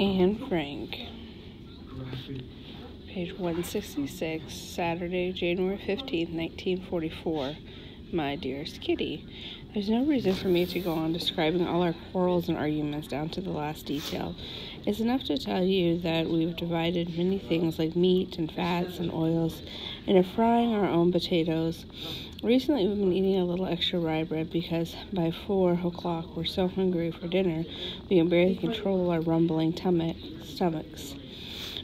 and Frank. Page 166, Saturday, January 15th, 1944. My dearest Kitty, there's no reason for me to go on describing all our quarrels and arguments down to the last detail. It's enough to tell you that we've divided many things like meat and fats and oils, and are frying our own potatoes. Recently, we've been eating a little extra rye bread because by 4 o'clock we're so hungry for dinner we can barely control our rumbling stomachs.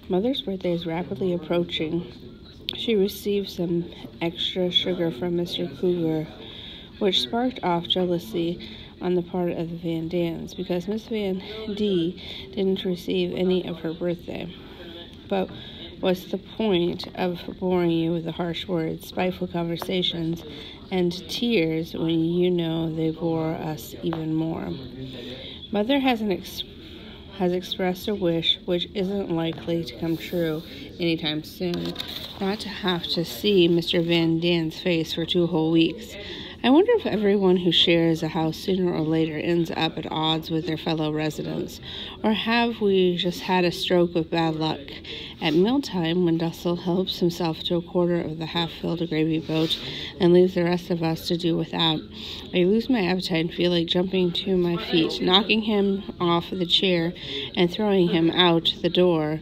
Mother's birthday is rapidly approaching. She received some extra sugar from Mr. Cougar, which sparked off jealousy on the part of the Van Dans because Miss Van D didn't receive any of her birthday. But what's the point of boring you with the harsh words, spiteful conversations, and tears when you know they bore us even more? Mother has expressed a wish, which isn't likely to come true anytime soon, not to have to see Mr. Van Dan's face for 2 whole weeks. I wonder if everyone who shares a house sooner or later ends up at odds with their fellow residents, or have we just had a stroke of bad luck? At mealtime, when Dussel helps himself to a quarter of the half-filled gravy boat and leaves the rest of us to do without, I lose my appetite and feel like jumping to my feet, knocking him off the chair and throwing him out the door.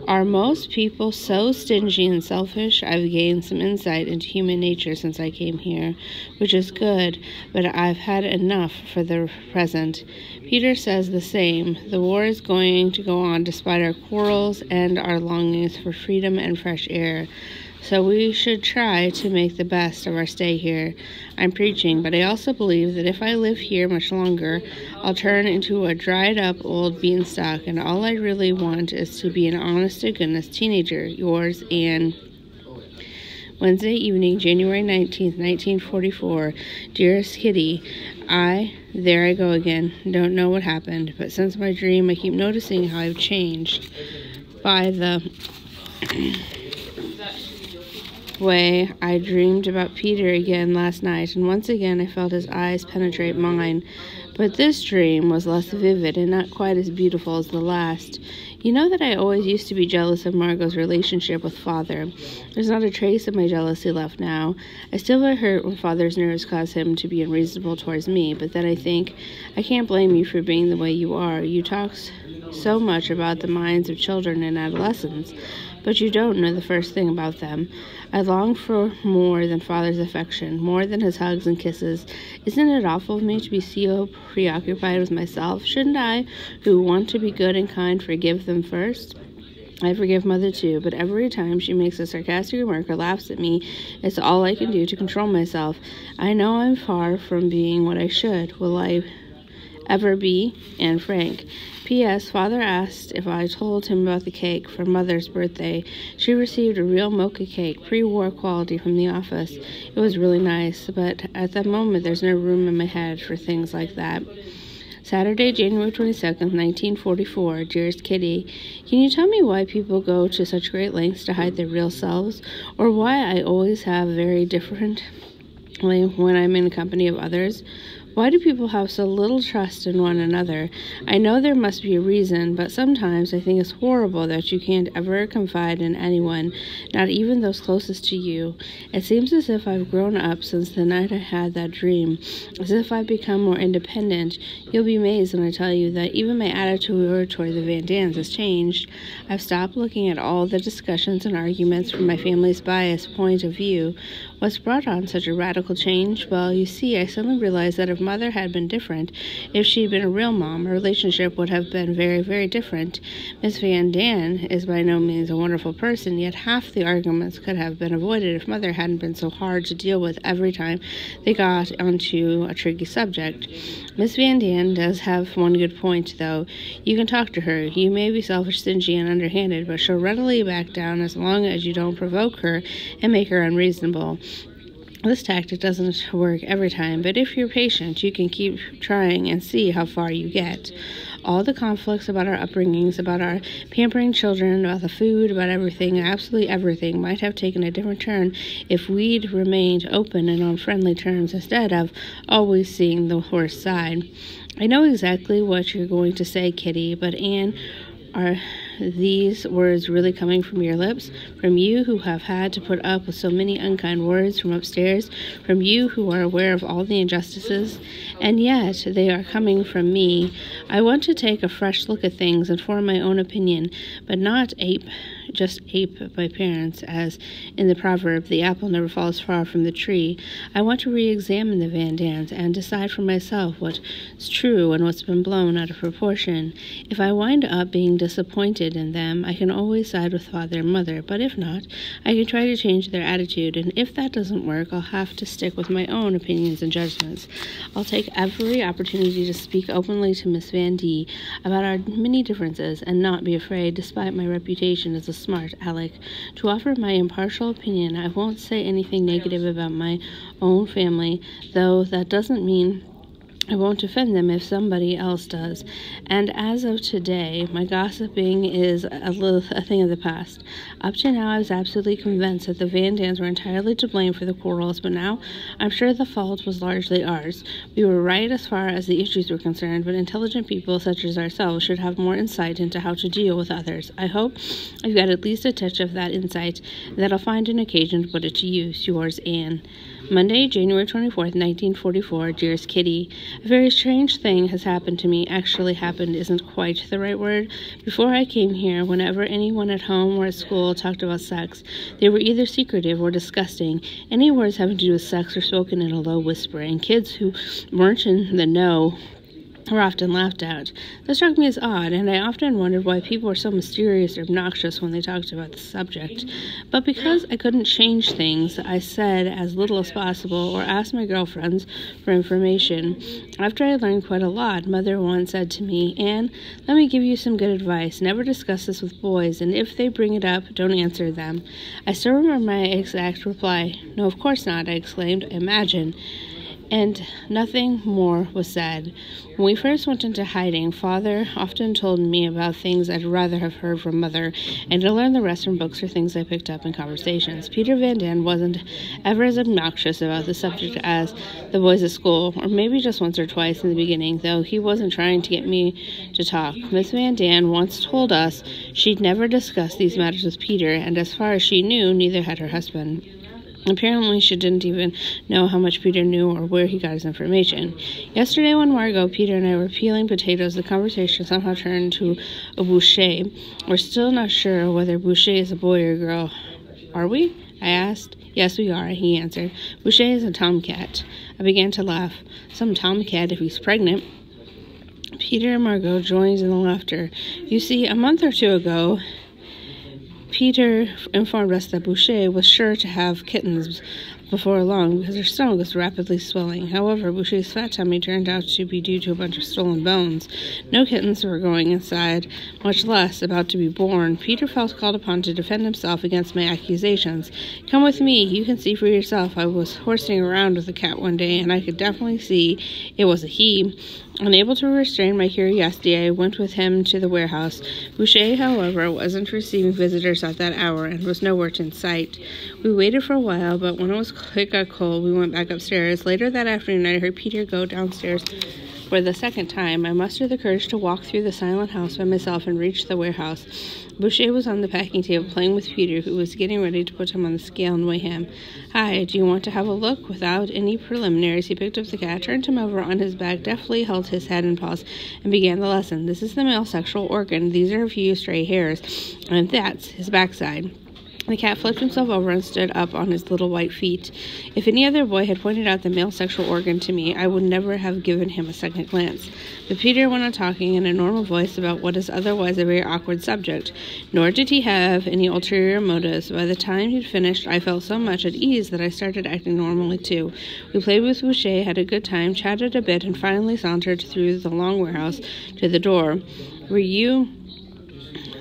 Are most people so stingy and selfish? I've gained some insight into human nature since I came here, which is good, but I've had enough for the present. Peter says the same. The war is going to go on despite our quarrels and our longings for freedom and fresh air. So we should try to make the best of our stay here. I'm preaching, but I also believe that if I live here much longer, I'll turn into a dried-up old beanstalk, and all I really want is to be an honest-to-goodness teenager. Yours, Anne. Wednesday evening, January 19th, 1944. Dearest Kitty, there I go again. Don't know what happened, but since my dream, I keep noticing how I've changed. By the way, I dreamed about Peter again last night, and once again I felt his eyes penetrate mine. But this dream was less vivid and not quite as beautiful as the last. You know that I always used to be jealous of Margot's relationship with Father. There's not a trace of my jealousy left now. I still get hurt when Father's nerves cause him to be unreasonable towards me, but then I think, I can't blame you for being the way you are. You talk so much about the minds of children and adolescents, but you don't know the first thing about them. I long for more than Father's affection, more than his hugs and kisses. Isn't it awful of me to be so preoccupied with myself? Shouldn't I, who want to be good and kind, forgive them first? I forgive Mother too, but every time she makes a sarcastic remark or laughs at me, it's all I can do to control myself. I know I'm far from being what I should. Will I ever be? Anne Frank. P.S. Father asked if I told him about the cake for Mother's birthday. She received a real mocha cake, pre-war quality, from the office. It was really nice, but at the moment there's no room in my head for things like that. Saturday, January 22nd, 1944. Dearest Kitty, can you tell me why people go to such great lengths to hide their real selves, or why I always have very different when I'm in the company of others? Why do people have so little trust in one another? I know there must be a reason, but sometimes I think it's horrible that you can't ever confide in anyone, not even those closest to you. It seems as if I've grown up since the night I had that dream, as if I've become more independent. You'll be amazed when I tell you that even my attitude toward the Van Dans has changed. I've stopped looking at all the discussions and arguments from my family's biased point of view. What's brought on such a radical change? Well, you see, I suddenly realized that if Mother had been different, if she'd been a real mom, our relationship would have been very, very different. Miss Van Dan is by no means a wonderful person, yet half the arguments could have been avoided if Mother hadn't been so hard to deal with every time they got onto a tricky subject. Miss Van Dan does have one good point, though. You can talk to her. You may be selfish, stingy, and underhanded, but she'll readily back down as long as you don't provoke her and make her unreasonable. This tactic doesn't work every time, but if you're patient, you can keep trying and see how far you get. All the conflicts about our upbringings, about our pampering children, about the food, about everything, absolutely everything, might have taken a different turn if we'd remained open and on friendly terms instead of always seeing the worst side. I know exactly what you're going to say, Kitty, but Anne, Are these words really coming from your lips? From you who have had to put up with so many unkind words from upstairs? From you who are aware of all the injustices? And yet they are coming from me. I want to take a fresh look at things and form my own opinion, but not just ape my parents, as in the proverb, the apple never falls far from the tree. I want to re-examine the Van Dams and decide for myself what's true and what's been blown out of proportion. If I wind up being disappointed in them, I can always side with father and mother, but if not, I can try to change their attitude, and if that doesn't work, I'll have to stick with my own opinions and judgments. I'll take every opportunity to speak openly to Miss Van D about our many differences and not be afraid, despite my reputation as a smart aleck, to offer my impartial opinion. I won't say anything negative about my own family, though that doesn't mean I won't offend them if somebody else does. And as of today, my gossiping is a thing of the past. Up to now, I was absolutely convinced that the Van Dams were entirely to blame for the quarrels, but now I'm sure the fault was largely ours. We were right as far as the issues were concerned, but intelligent people such as ourselves should have more insight into how to deal with others. I hope I've got at least a touch of that insight, and that I'll find an occasion to put it to use. Yours, Anne. Monday, January 24th, 1944. Dearest Kitty, a very strange thing has happened to me. Actually, happened isn't quite the right word. Before I came here, whenever anyone at home or at school talked about sex, they were either secretive or disgusting. Any words having to do with sex were spoken in a low whisper, and kids who weren't in the know were often laughed at. That struck me as odd, and I often wondered why people were so mysterious or obnoxious when they talked about the subject. But because I couldn't change things, I said as little as possible or asked my girlfriends for information. After I learned quite a lot, Mother once said to me, Anne, let me give you some good advice. Never discuss this with boys, and if they bring it up, don't answer them. I still remember my exact reply. No, of course not, I exclaimed. Imagine. And nothing more was said. When we first went into hiding, Father often told me about things I'd rather have heard from Mother, and to learn the rest from books or things I picked up in conversations. Peter Van Dam wasn't ever as obnoxious about the subject as the boys at school, or maybe just once or twice in the beginning, though he wasn't trying to get me to talk. Miss Van Dam once told us she'd never discussed these matters with Peter, and as far as she knew, neither had her husband. Apparently, she didn't even know how much Peter knew or where he got his information. Yesterday, when Margot, Peter, and I were peeling potatoes, the conversation somehow turned to a Boucher. We're still not sure whether Boucher is a boy or a girl. Are we? I asked. Yes, we are, he answered. Boucher is a tomcat. I began to laugh. Some tomcat if he's pregnant. Peter and Margot joined in the laughter. You see, a month or two ago, Peter informed us that Boucher was sure to have kittens before long because her stomach was rapidly swelling. However, Boucher's fat tummy turned out to be due to a bunch of stolen bones. No kittens were going inside, much less about to be born. Peter felt called upon to defend himself against my accusations. Come with me. You can see for yourself. I was horsing around with the cat one day, and I could definitely see it was a he. Unable to restrain my curiosity, I went with him to the warehouse. Boucher, however, wasn't receiving visitors at that hour and was nowhere in sight. We waited for a while, but when it got cold, we went back upstairs. Later that afternoon, I heard Peter go downstairs for the second time. I mustered the courage to walk through the silent house by myself and reach the warehouse. Boucher was on the packing table playing with Peter, who was getting ready to put him on the scale and weigh him. Hi, do you want to have a look? Without any preliminaries, he picked up the cat, turned him over on his back, deftly held his head and paws, and began the lesson. This is the male sexual organ. These are a few stray hairs, and that's his backside. The cat flipped himself over and stood up on his little white feet. If any other boy had pointed out the male sexual organ to me, I would never have given him a second glance. But Peter went on talking in a normal voice about what is otherwise a very awkward subject. Nor did he have any ulterior motives. By the time he'd finished, I felt so much at ease that I started acting normally too. We played with Boucher, had a good time, chatted a bit, and finally sauntered through the long warehouse to the door. Were you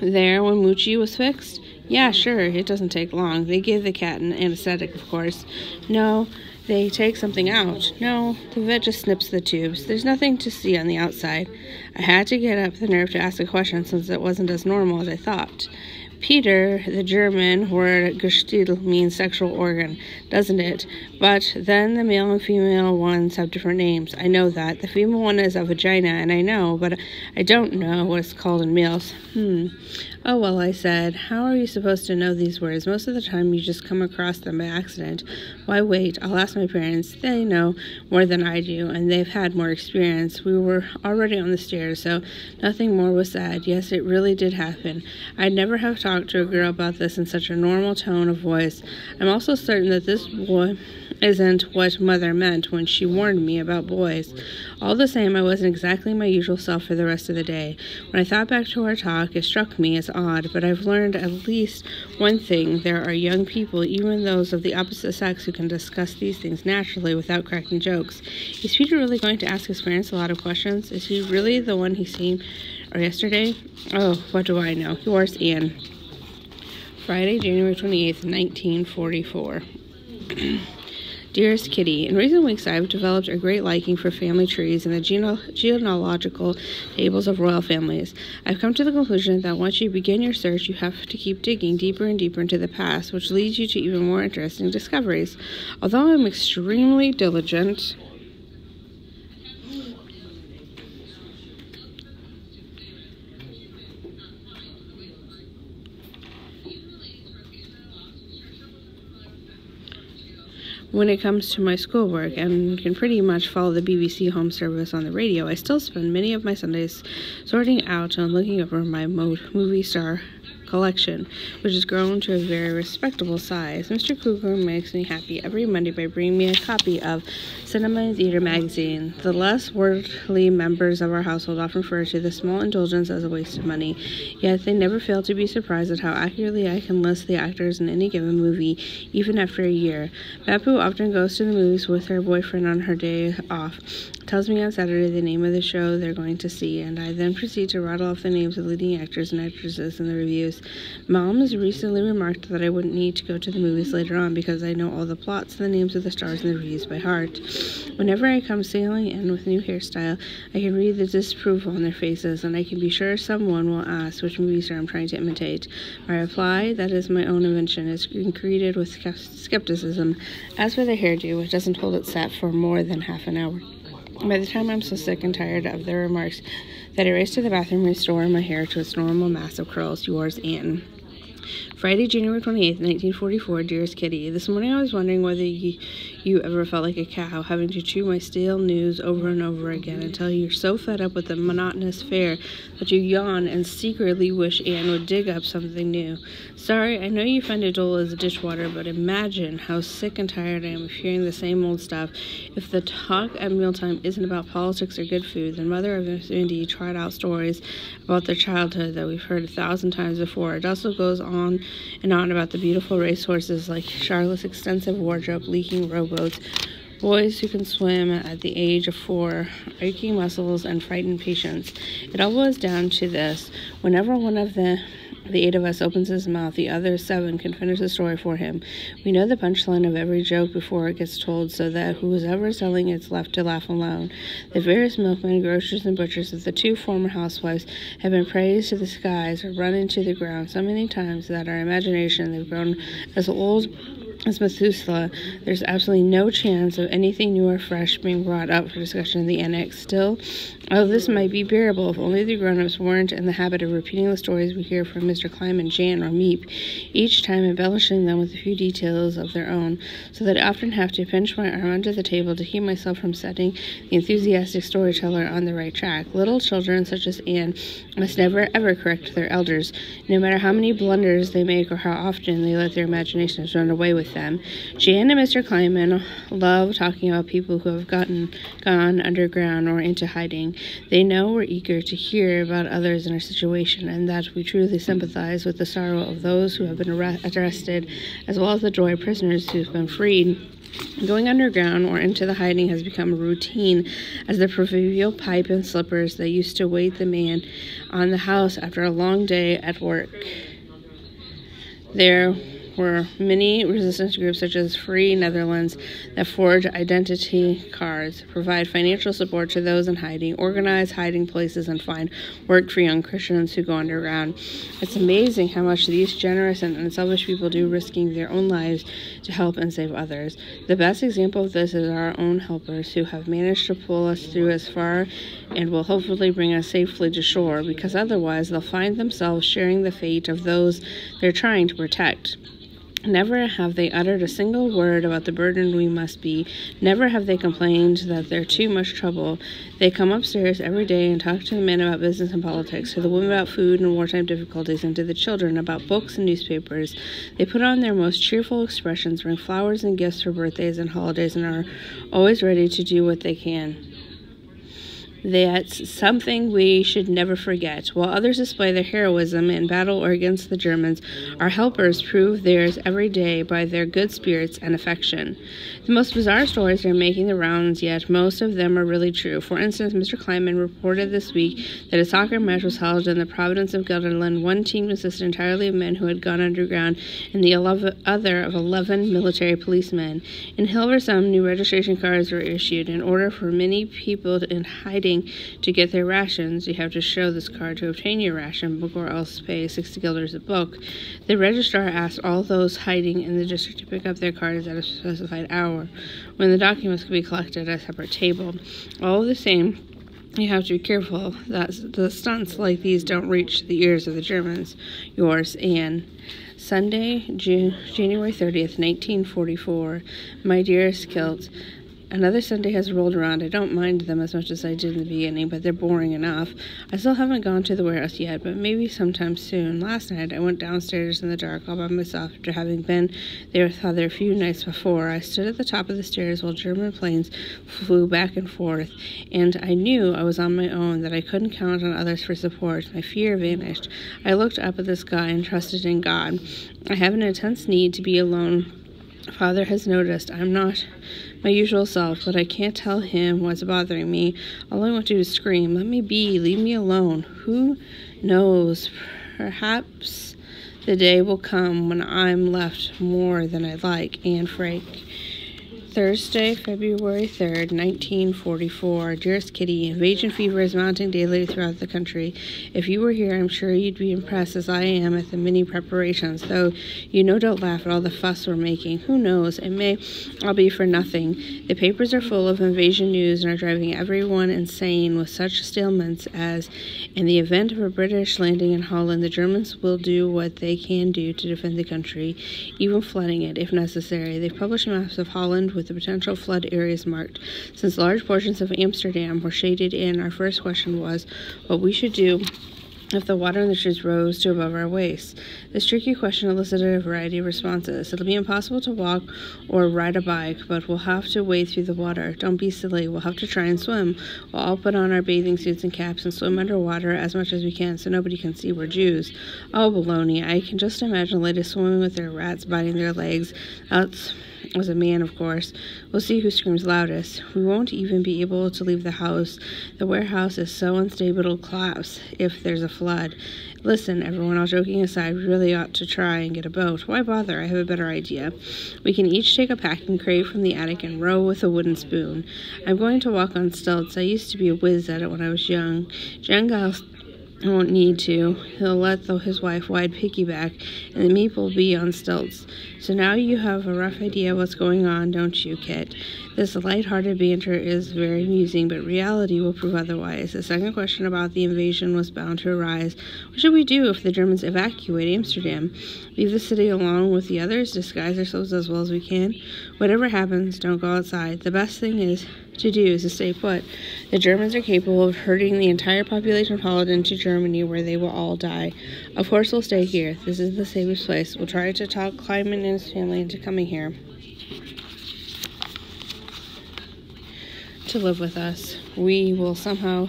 there when Moochie was fixed? Yeah, sure, it doesn't take long. They give the cat an anesthetic, of course. No, they take something out. No, the vet just snips the tubes. There's nothing to see on the outside. I had to get up the nerve to ask a question since it wasn't as normal as I thought. Peter, the German word Gestil means sexual organ, doesn't it? But then the male and female ones have different names. I know that. The female one is a vagina, and I know, but I don't know what it's called in males. Oh, well, I said, how are you supposed to know these words? Most of the time you just come across them by accident. Why, wait, I'll ask my parents. They know more than I do, and they've had more experience. We were already on the stairs, so nothing more was said. Yes, it really did happen. I'd never have talked to a girl about this in such a normal tone of voice. I'm also certain that this boy isn't what Mother meant when she warned me about boys. All the same, I wasn't exactly my usual self for the rest of the day. When I thought back to our talk, it struck me as odd, but I've learned at least one thing. There are young people, even those of the opposite sex, who can discuss these things naturally without cracking jokes. Is Peter really going to ask his parents a lot of questions? Is he really the one he seen yesterday? Oh, what do I know? Yours, Anne. Friday, January 28th, 1944. Dearest Kitty, in recent weeks I have developed a great liking for family trees and the genealogical tables of royal families. I've come to the conclusion that once you begin your search, you have to keep digging deeper and deeper into the past, which leads you to even more interesting discoveries. Although I'm extremely diligent, when it comes to my schoolwork and can pretty much follow the BBC home service on the radio, I still spend many of my Sundays sorting out and looking over my movie star collection, which has grown to a very respectable size. Mr. Cougar makes me happy every Monday by bringing me a copy of Cinema and Theater magazine. The less worldly members of our household often refer to the small indulgence as a waste of money, yet they never fail to be surprised at how accurately I can list the actors in any given movie, even after a year. Bapu often goes to the movies with her boyfriend on her day off, tells me on Saturday the name of the show they're going to see, and I then proceed to rattle off the names of leading actors and actresses in the reviews. Mom has recently remarked that I wouldn't need to go to the movies later on because I know all the plots and the names of the stars in the reviews by heart. Whenever I come sailing in with a new hairstyle, I can read the disapproval on their faces, and I can be sure someone will ask which movie star I'm trying to imitate. My reply, that is my own invention, is greeted with skepticism. As for the hairdo, it doesn't hold its set for more than half an hour. By the time I'm so sick and tired of their remarks that I race to the bathroom, restore my hair to its normal mass of curls. Yours, Anne. Friday, January 28th, 1944. Dearest Kitty, this morning I was wondering whether you ever felt like a cow, having to chew my stale news over and over again until you're so fed up with the monotonous fare that you yawn and secretly wish Anne would dig up something new. Sorry, I know you find it dull as dishwater, but imagine how sick and tired I am of hearing the same old stuff. If the talk at mealtime isn't about politics or good food, then Mother of Indy tried out stories about their childhood that we've heard 1,000 times before. It also goes on and on about the beautiful racehorses like Charlotte's extensive wardrobe, leaking rowboats, boys who can swim at the age of 4, aching muscles, and frightened patience. It all boils down to this. Whenever one of the 8 of us opens his mouth, the other 7 can finish the story for him. We know the punchline of every joke before it gets told, so that whoever is telling it's left to laugh alone. The various milkmen, grocers, and butchers of the 2 former housewives have been praised to the skies or run into the ground so many times that our imagination they've grown as old as Methuselah. There's absolutely no chance of anything new or fresh being brought up for discussion in the annex. Still, oh, this might be bearable if only the grown-ups weren't in the habit of repeating the stories we hear from Mr. Kleiman, Jan, or Meep, each time embellishing them with a few details of their own, so that I often have to pinch my arm under the table to keep myself from setting the enthusiastic storyteller on the right track. Little children such as Anne must never ever correct their elders, no matter how many blunders they make or how often they let their imaginations run away with them. Jan and Mr. Kleiman love talking about people who have gone underground or into hiding. They know we're eager to hear about others in our situation, and that we truly sympathize with the sorrow of those who have been arrested, as well as the joy of prisoners who have been freed. Going underground or into the hiding has become a routine as the proverbial pipe and slippers that used to wait the man on the house after a long day at work. There were many resistance groups such as Free Netherlands that forge identity cards, provide financial support to those in hiding, organize hiding places, and find work for young Christians who go underground. It's amazing how much these generous and unselfish people do, risking their own lives to help and save others. The best example of this is our own helpers, who have managed to pull us through as far and will hopefully bring us safely to shore, because otherwise they'll find themselves sharing the fate of those they're trying to protect. Never have they uttered a single word about the burden we must be. Never have they complained that they're too much trouble. They come upstairs every day and talk to the men about business and politics, to the women about food and wartime difficulties, and to the children about books and newspapers. They put on their most cheerful expressions, bring flowers and gifts for birthdays and holidays, and are always ready to do what they can. That's something we should never forget. While others display their heroism in battle or against the Germans, our helpers prove theirs every day by their good spirits and affection. The most bizarre stories are making the rounds, yet most of them are really true. For instance, Mr. Kleinman reported this week that a soccer match was held in the province of Gelderland. One team consisted entirely of men who had gone underground, and the other of 11 military policemen. In Hilversum, new registration cards were issued. In order for many people in hiding to get their rations, you have to show this card to obtain your ration book, or else pay 60 guilders a book. The registrar asked all those hiding in the district to pick up their cards at a specified hour, when the documents could be collected at a separate table. All the same, you have to be careful that the stunts like these don't reach the ears of the Germans. Yours, Anne. Sunday, January 30th, 1944. My dearest Kilt, another Sunday has rolled around. I don't mind them as much as I did in the beginning, but they're boring enough. I still haven't gone to the warehouse yet, but maybe sometime soon. Last night, I went downstairs in the dark all by myself after having been there with Father a few nights before. I stood at the top of the stairs while German planes flew back and forth, and I knew I was on my own, that I couldn't count on others for support. My fear vanished. I looked up at the sky and trusted in God. I have an intense need to be alone. Father has noticed I'm not my usual self, but I can't tell him what's bothering me. All I want to do is scream, "Let me be, leave me alone." Who knows? Perhaps the day will come when I'm left more than I like. Anne Frank. Thursday, February 3rd, 1944. Dearest Kitty, invasion fever is mounting daily throughout the country. If you were here, I'm sure you'd be impressed as I am at the many preparations, though you no doubt laugh at all the fuss we're making. Who knows? It may all be for nothing. The papers are full of invasion news and are driving everyone insane with such statements as, in the event of a British landing in Holland, the Germans will do what they can do to defend the country, even flooding it if necessary. They've published maps of Holland with the potential flood areas marked. Since large portions of Amsterdam were shaded in, our first question was what we should do if the water in the streets rose to above our waists. This tricky question elicited a variety of responses. It'll be impossible to walk or ride a bike, but we'll have to wade through the water. Don't be silly. We'll have to try and swim. We'll all put on our bathing suits and caps and swim underwater as much as we can so nobody can see we're Jews. Oh, baloney. I can just imagine ladies swimming with their rats biting their legs. Out was a man, of course. We'll see who screams loudest. We won't even be able to leave the house. The warehouse is so unstable it'll collapse if there's a flood. Listen, everyone, all joking aside, we really ought to try and get a boat. Why bother? I have a better idea. We can each take a packing crate from the attic and row with a wooden spoon. I'm going to walk on stilts. I used to be a whiz at it when I was young. Giles won't need to. He'll let his wife wide piggyback, and the meat will be on stilts. So now you have a rough idea of what's going on, don't you, Kit? This light-hearted banter is very amusing, but reality will prove otherwise. The second question about the invasion was bound to arise. What should we do if the Germans evacuate Amsterdam? Leave the city along with the others, disguise ourselves as well as we can? Whatever happens, don't go outside. The best thing to do is to stay put. The Germans are capable of herding the entire population of Holland into Germany, where they will all die. Of course we'll stay here. This is the safest place. We'll try to talk Kleinman and his family into coming here to live with us. We will somehow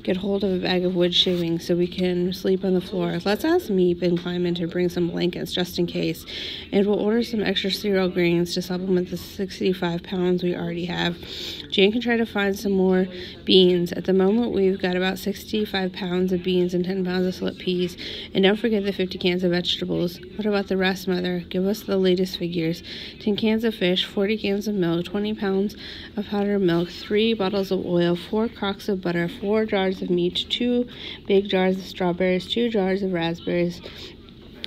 get hold of a bag of wood shavings so we can sleep on the floor. Let's ask Meep and Clyman to bring some blankets just in case. And we'll order some extra cereal grains to supplement the 65 pounds we already have. Jan can try to find some more beans. At the moment, we've got about 65 pounds of beans and 10 pounds of split peas. And don't forget the 50 cans of vegetables. What about the rest, Mother? Give us the latest figures. 10 cans of fish, 40 cans of milk, 20 pounds of powdered milk, 3 bottles of oil, 4 crocks of butter, 4 jars of meat, 2 big jars of strawberries, 2 jars of raspberries,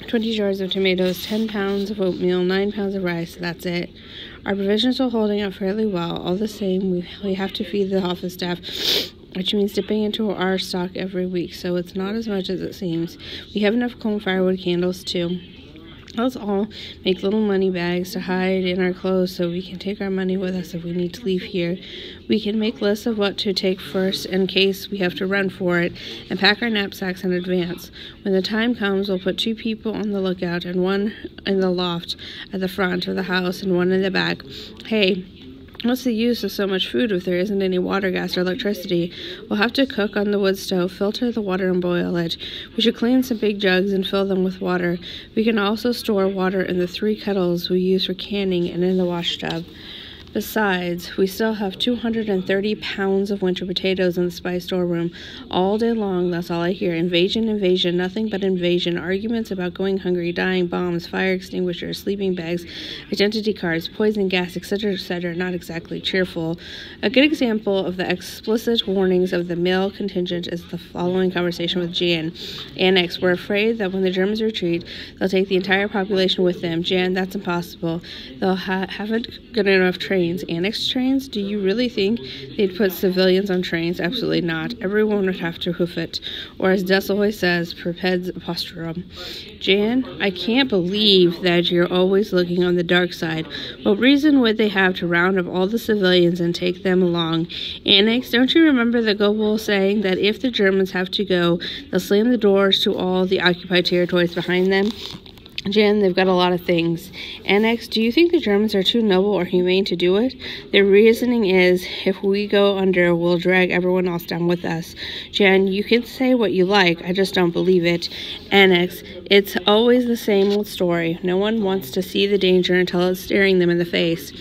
20 jars of tomatoes, 10 pounds of oatmeal, 9 pounds of rice. That's it. Our provisions are holding up fairly well. All the same, we have to feed the office staff, which means dipping into our stock every week, so it's not as much as it seems. We have enough coal and firewood candles, too. Let's all make little money bags to hide in our clothes so we can take our money with us if we need to leave here. We can make lists of what to take first in case we have to run for it, and pack our knapsacks in advance. When the time comes, we'll put 2 people on the lookout, and 1 in the loft at the front of the house and 1 in the back. Hey, what's the use of so much food if there isn't any water, gas, or electricity? We'll have to cook on the wood stove, filter the water, and boil it. We should clean some big jugs and fill them with water. We can also store water in the 3 kettles we use for canning and in the wash tub. Besides, we still have 230 pounds of winter potatoes in the spice storeroom. All day long, that's all I hear. Invasion, invasion, nothing but invasion. Arguments about going hungry, dying, bombs, fire extinguishers, sleeping bags, identity cards, poison gas, etc., etc. Not exactly cheerful. A good example of the explicit warnings of the male contingent is the following conversation with Jan. Annex, we're afraid that when the Germans retreat, they'll take the entire population with them. Jan, that's impossible. They'll haven't got enough trains. Annex trains? Do you really think they'd put civilians on trains? Absolutely not. Everyone would have to hoof it. Or as Des always says, perpeds posturum. Jan, I can't believe that you're always looking on the dark side. What reason would they have to round up all the civilians and take them along? Annex, don't you remember the Goebbels saying that if the Germans have to go, they'll slam the doors to all the occupied territories behind them? Jan, they've got a lot of things. Annex, do you think the Germans are too noble or humane to do it? Their reasoning is, if we go under, we'll drag everyone else down with us. Jan, you can say what you like, I just don't believe it. Annex, it's always the same old story. No one wants to see the danger until it's staring them in the face.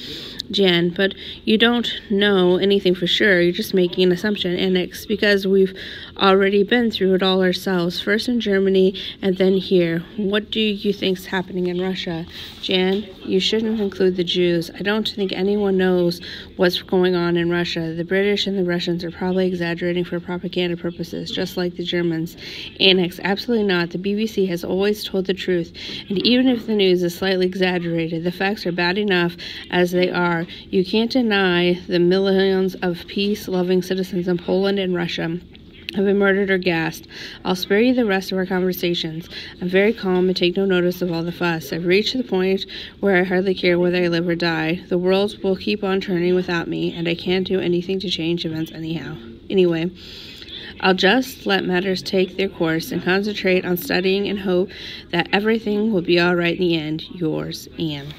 Jan, but you don't know anything for sure. You're just making an assumption. Annex, because we've already been through it all ourselves, first in Germany and then here. What do you think's happening in Russia? Jan, you shouldn't include the Jews. I don't think anyone knows what's going on in Russia. The British and the Russians are probably exaggerating for propaganda purposes, just like the Germans. Annex, absolutely not. The BBC has always told the truth, and even if the news is slightly exaggerated, the facts are bad enough as they are. You can't deny the millions of peace-loving citizens in Poland and Russia have been murdered or gassed. I'll spare you the rest of our conversations. I'm very calm and take no notice of all the fuss. I've reached the point where I hardly care whether I live or die. The world will keep on turning without me, and I can't do anything to change events Anyway, I'll just let matters take their course and concentrate on studying and hope that everything will be all right in the end. Yours, Anne.